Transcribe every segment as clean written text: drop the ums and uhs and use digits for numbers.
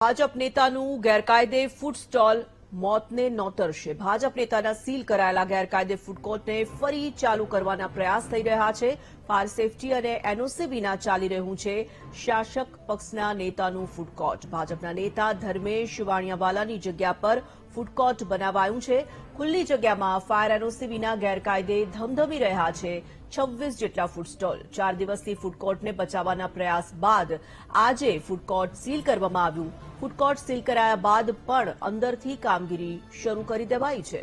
ભાજપ નેતાનું ગેરકાયદે food stall મોતને નોતરશે। Bhajap નેતાના seal કરાયેલા ગેરકાયદે ફૂડ કોર્ટને ફરી ચાલુ કરવાના પ્રયાસ થઈ રહ્યા છે। ફાયર સેફટી અને એનઓસી વિના ચાલી રહ્યું છે શાસક પક્ષના નેતાનું ફૂડ કોર્ટ। ભાજપના નેતા ધર્મેશ વાણિયાવાલાની જગ્યા પર ફૂડ કોર્ટ બનાવાયું છે। ખુલ્લી જગ્યામાં ફાયર એનઓસી વિના ગેરકાયદે ધમધમી રહ્યા છે 26 જેટલા ફૂડ સ્ટોલ। 4 દિવસથી ફૂડ કોર્ટને બચાવવાના પ્રયાસ બાદ આજે ફૂડ કોર્ટ સીલ કરવામાં આવ્યું। ફૂડ કોર્ટ સીલ કરાયા બાદ પણ અંદરથી કામગીરી શરૂ કરી દેવાઈ છે।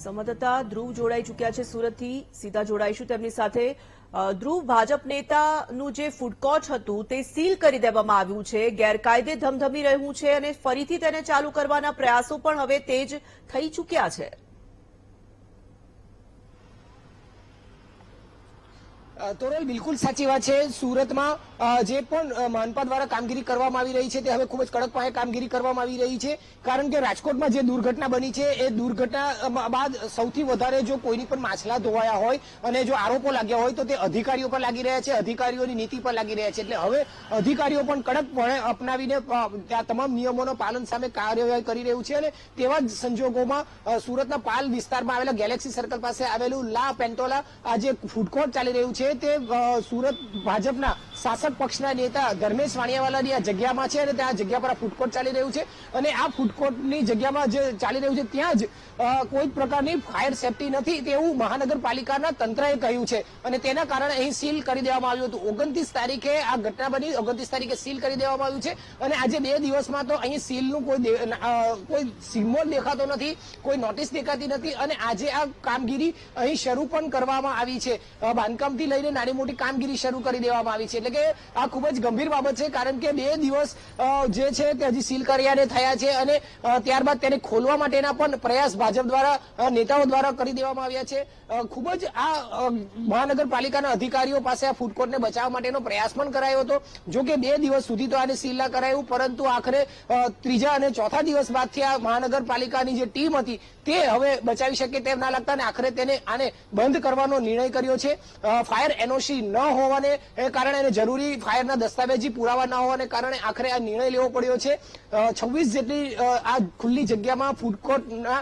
સંવાદદાતા ધ્રુવ જોડાઈ ચૂક્યા છે સુરતથી, સીધા જોડાઈશું તેમની સાથે। ધ્રુવ, ભાજપ નેતાનું જે ફૂડ કોર્ટ હતું તે સીલ કરી દેવામાં આવ્યું છે, ગેરકાયદે ધમધમી રહ્યું છે અને ફરીથી તેને ચાલુ કરવાના પ્રયાસો પણ હવે તેજ થઈ ચૂક્યા છે। તોરલ, બિલકુલ સાચી વાત છે। સુરતમાં જે પણ માનપા દ્વારા કામગીરી કરવામાં આવી રહી છે તે હવે ખૂબ જ કડક પાયે કામગીરી કરવામાં આવી રહી છે, કારણ કે રાજકોટમાં જે દુર્ઘટના બની છે એ દુર્ઘટના બાદ સૌથી વધારે જો કોઈની પણ માછલા ધોવાયા હોય અને જો આરોપો લાગ્યા હોય તો તે અધિકારીઓ પર લાગી રહ્યા છે, અધિકારીઓની નીતિ પર લાગી રહ્યા છે। એટલે હવે અધિકારીઓ પણ કડકપણે અપનાવીને ત્યાં તમામ નિયમોના પાલન સામે કાર્યવાહી કરી રહ્યું છે। અને તેવા જ સંજોગોમાં સુરતના પાલ વિસ્તારમાં આવેલા ગેલેક્સી સર્કલ પાસે આવેલું લા પેન્ટોલા આ જે ફૂડ કોર્ટ ચાલી રહ્યું છે તે સુરત ભાજપના શાસક પક્ષના નેતા ધર્મેશ વાણિયાવાલાની આ જગ્યામાં છે અને ત્યાં જગ્યા પર આ ફૂડ કોર્ટ ચાલી રહ્યું છે। અને આ ફૂડ કોર્ટની જગ્યામાં જે ચાલી રહ્યું છે ત્યાં જ કોઈ પ્રકારની ફાયર સેફટી નથી તેવું મહાનગરપાલિકાના તંત્રએ કહ્યું છે અને તેના કારણે અહીં સીલ કરી દેવામાં આવ્યું હતું। 29 તારીખે આ ઘટના બની, 29 તારીખે સીલ કરી દેવામાં આવ્યું છે અને આજે 2 દિવસમાં તો અહીં સીલનું કોઈ સિમ્બોલ દેખાતો નથી, કોઈ નોટિસ દેખાતી નથી અને આજે આ કામગીરી અહીં શરૂ પણ કરવામાં આવી છે। બાંધકામથી લઈને નાની મોટી કામગીરી શરૂ કરી દેવામાં આવી છે। એટલે કે આ ખૂબ જ ગંભીર બાબત છે, કારણ કે 2 દિવસ જે છે તે હજી સીલ કર્યાને થયા છે અને ત્યારબાદ તેને ખોલવા માટેના પણ પ્રયાસ ભાજપ દ્વારા નેતાઓ દ્વારા કરી દેવામાં આવ્યા છે। ખૂબ જ આ મહાનગરપાલિકાના અધિકારીઓ પાસે આ ફૂડ કોર્ટને બચાવવા માટેનો પ્રયાસ પણ કરાયો હતો। જો કે 2 દિવસ સુધી તો આને સીલ ના કરાયું, પરંતુ આખરે 3જા અને 4થા દિવસ બાદથી આ મહાનગરપાલિકાની જે ટીમ હતી તે હવે બચાવી શકે તેમ ના લાગતા અને આખરે તેને આને બંધ કરવાનો નિર્ણય કર્યો છે। ફાયર એનઓસી ન હોવાને કારણે અને જરૂરી ફાયરના દસ્તાવેજી પુરાવા ન હોવાને કારણે આખરે આ નિર્ણય લેવો પડ્યો છે। 26 જેટલી આ ખુલ્લી જગ્યામાં ફૂડ કોર્ટના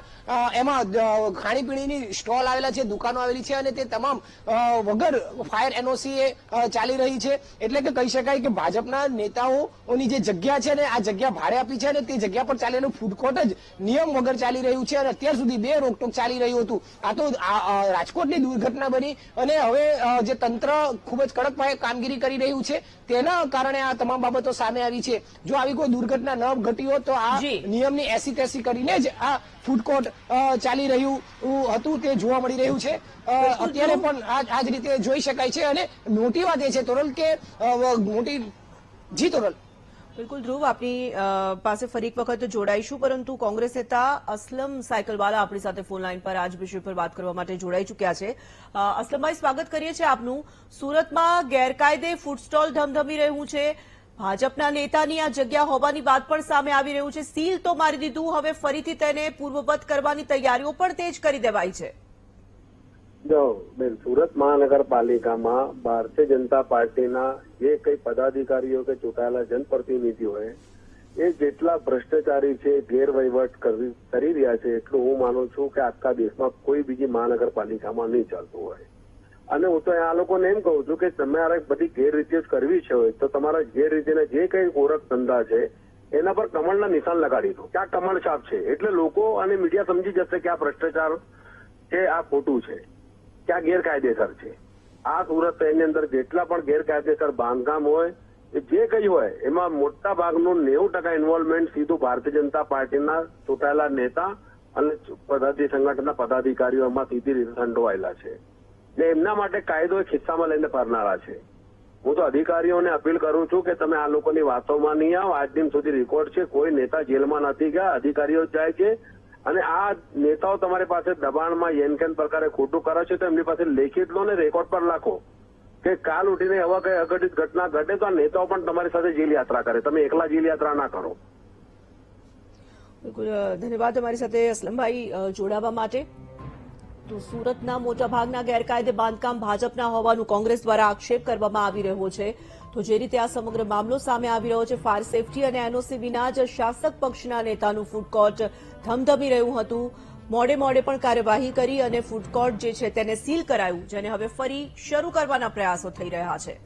એમાં ખાણીપીણીની સ્ટોલ આવેલા છે, દુકાનો આવેલી છે અને તે તમામ વગર ફાયર એનઓસી એ ચાલી રહી છે। એટલે કે કહી શકાય કે ભાજપના નેતાઓની જે જગ્યા છે ને આ જગ્યા ભાડે આપી છે અને તે જગ્યા પર ચાલેલું ફૂડ કોર્ટ જ નિયમ વગર ચાલી રહ્યું છે અને અત્યાર સુધી 2 રોકટોક ચાલી રહ્યું હતું। આ તો રાજકોટની દુર્ઘટના બની અને હવે જે તંત્ર ખૂબ જ કડક પાયે કામગીરી કરી રહ્યું છે તેના કારણે આ તમામ બાબતો સામે આવી છે। જો આવી કોઈ દુર્ઘટના ન ઘટી હોત તો આ નિયમની એસી કરીને જ આ ફૂડ કોર્ટ ચાલી રહ્યું હતું તે જોવા મળી રહ્યું છે। અત્યારે પણ આ જ રીતે જોઈ શકાય છે અને મોટી વાત એ છે તોરલ કે જી તોરલ। બિલકુલ ધ્રુવ, આપની પાસે ફરી એક વખત જોડાઈશું, પરંતુ કોંગ્રેસ નેતા અસલમ સાયકલવાલા આપણી સાથે ફોન લાઈન પર આજ વિષય પર વાત કરવા માટે જોડાઈ ચૂક્યા છે। અસલમભાઈ, સ્વાગત કરીએ છીએ આપનું। સુરતમાં ગેરકાયદે ફૂડ સ્ટોલ ધમધમી રહ્યું છે, ભાજપના નેતાની આ જગ્યા હોવાની વાત પણ સામે આવી રહ્યું છે। સીલ તો મારી દીધું, હવે ફરીથી તેને પૂર્વવત કરવાની તૈયારીઓ પણ તેજ કરી દેવાઈ છે। જો બેન, સુરત મહાનગરપાલિકામાં ભારતીય જનતા પાર્ટીના જે કઈ પદાધિકારીઓ કે ચૂંટાયેલા જનપ્રતિનિધિઓએ એ જેટલા ભ્રષ્ટાચારી છે, ગેરવહીવટ કરી રહ્યા છે, એટલું હું માનું છું કે આખા દેશમાં કોઈ બીજી મહાનગરપાલિકામાં નહીં ચાલતું હોય। અને હું તો આ લોકોને એમ કહું છું કે તમારે બધી ગેરરીતિઓ કરવી છે હોય તો તમારા ગેરરીતિના જે કઈ ઓળખ ધંધા છે એના પર કમળના નિશાન લગાડી દો કે આ કમળ છાપ છે, એટલે લોકો અને મીડિયા સમજી જશે કે આ ભ્રષ્ટાચાર છે, આ ખોટું છે, કે આ ગેરકાયદેસર છે। આ સુરત એની અંદર જેટલા પણ ગેરકાયદેસર બાંધકામ હોય જે કઈ હોય એમાં મોટા ભાગનું 90% ઇન્વોલ્વમેન્ટ સીધું ભારતીય જનતા પાર્ટીના ચૂંટાયેલા નેતા અને સંગઠનના પદાધિકારીઓ એમાં સીધી રીતે સંડોવાયેલા છે ને એમના માટે કાયદો એક ખિસ્સામાં લઈને ફરનારા છે। હું તો અધિકારીઓને અપીલ કરું છું કે તમે આ લોકોની વાતોમાં નહીં આવો। આજ દિન સુધી રેકોર્ડ છે, કોઈ નેતા જેલમાં નથી ગયા, અધિકારીઓ જાય છે અને આ નેતાઓ તમારી પાસે દબાણમાં યેનકેન પ્રકારે ખોટું કરે છે તો એમની પાસે લેખિત લો ને રેકોર્ડ પર લખો કે કાલ ઉઠીને એવા કઈ અઘટિત ઘટના ઘટે તો આ નેતાઓ પણ તમારી સાથે જેલ યાત્રા કરે, તમે એકલા જેલ યાત્રા ના કરો। બિલકુલ, ધન્યવાદ અમારી સાથે અસલમભાઈ જોડાવા માટે। તો સુરતના મોટાભાગના ગેરકાયદે બાંધકામ ભાજપના હોવાનું કોંગ્રેસ દ્વારા આક્ષેપ કરવામાં આવી રહ્યો છે. તો જે રીતે આ સમગ્ર મામલો સામે આવી રહ્યો છે, ફાયર સેફટી અને એનઓસી વિના જ શાસક પક્ષના નેતાનું ફૂડ કોર્ટ ધમધમી રહ્યું હતું. મોડે પણ કાર્યવાહી કરી અને ફૂડ કોર્ટ જે છે તેને સીલ કરાયું, જેને હવે ફરી શરૂ કરવાના પ્રયાસો થઈ રહ્યા છે.